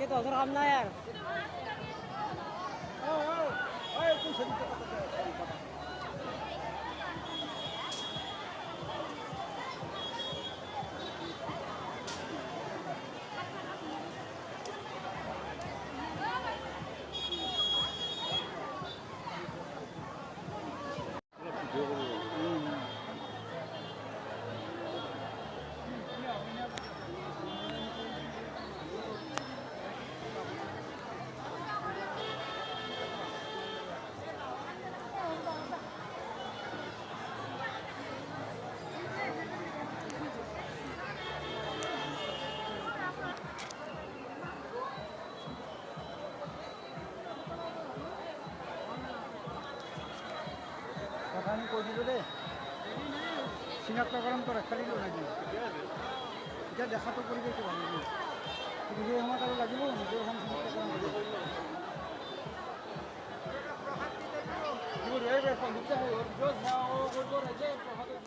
আজকে তো অতৰ কাম নাই আৰ কথা আমি কৈ দিলোঁ দেই চিনাক্তকৰণ কৰা খালি নাকি এতিয়া দেখাটো পৰিৱেশটো ভাল লাগিব কিন্তু সেই সময়ত আৰু লাগিব নিজে এখন চিনাক্তকৰণ কৰিব